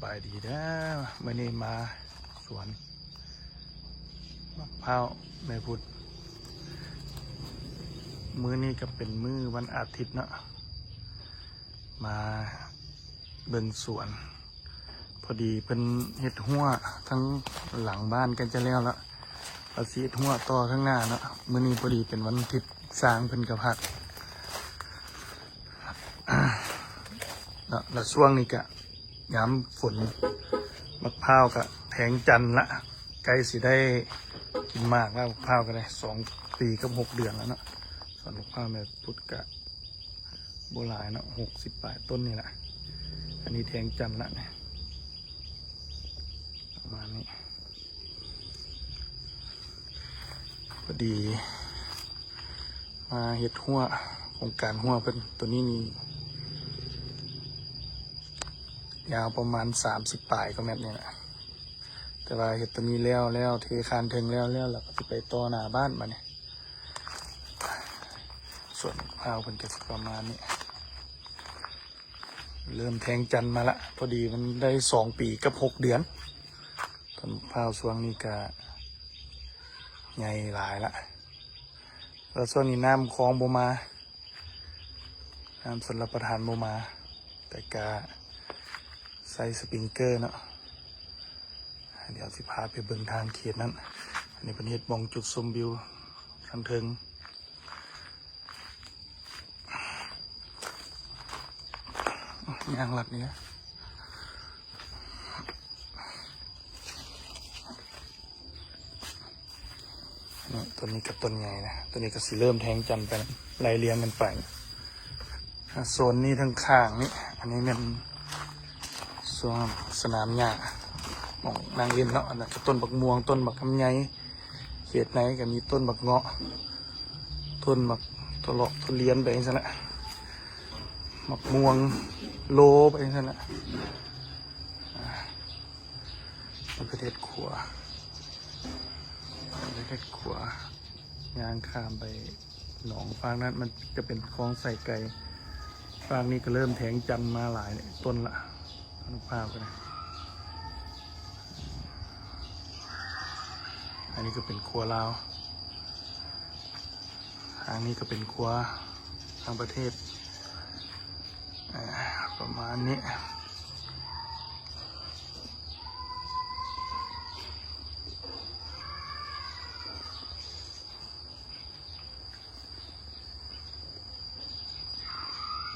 บายดีนะเมื่อนี้มาสวนมะพร้าวแม่พุทธมื้อนี้ก็เป็นมื้อวันอาทิตย์เนาะมาเบิ่งสวนพอดีเป็นเห็ดหัวทั้งหลังบ้านกันจะแล้วละเอาสีเห็ดหัวต่อข้างหน้าเนาะมื้อนี้พอดีเป็นวันอาทิตย์สร้างเพิ่นกระพักแล้วช่วงนี้ก็ย้ำฝนมะพร้าวก็แทงจันทร์ละใกล้สิได้กินมากแล้วมะพร้าวก็ได้2 ปีกับ6 เดือนแล้วเนาะส่วนมะพร้าวแม่พุทธก็โบราณเนาะ68 ต้นนี่แหละอันนี้แทงจันทร์ละเนี่ยประมาณนี้พอดีมาเห็ดหัวโครงการหัวเป็นตัวนี้นี่ยาวประมาณ30 ปลายก็แม่นนี่แหละแต่ว่าเห็ดตัวนี้แล้วเทคานเทิงแล้วก็จะไปต่อหน้าบ้านมาเนี่ยส่วนข้าวเป็นก็สิประมาณนี้เริ่มแทงจันทร์มาละพอดีมันได้2 ปีกับ6 เดือนต้นข้าวช่วงนี้ก็ใหญ่หลายละแล้วช่วงนี้น้ำคลองโบมาน้ำสนรับประทานโบมาแต่กาใส่สปริงเกอร์เนาะเดี๋ยวสิพาไปเบิ่งทางเขตนั้นอันนี้เป็นเฮ็ดมองจุดชมวิวทางเทิงยางหลัดนี้ต้นนี้กับต้นใหญ่นะต้นนี้ก็สิเริ่มแทงจันทร์ไปไล่เลี้ยงกันไปโซนนี้ทั้งข้างนี่อันนี้เป็นส่วนสนามหญ้ามองนางเล่นเนาะอันนั้นก็ต้นบักม่วงต้นบักคำไยเขตไหนก็มีต้นบักเงาะต้นบักตะเลาะทุเรียนไปอย่างนั้นแหละบักม่วงโลไปอย่างนั้นแหละประเทศขัวประเทศขัวยางข้ามไปหนองฟางนั้นมันจะเป็นคลองใส่ไก่ฟางนี้ก็เริ่มแทงจันทร์มาหลายต้นละนุภาพกันนะอันนี้ก็เป็นครัวลาวทางนี้ก็เป็นครัวทางประเทศประมาณนี้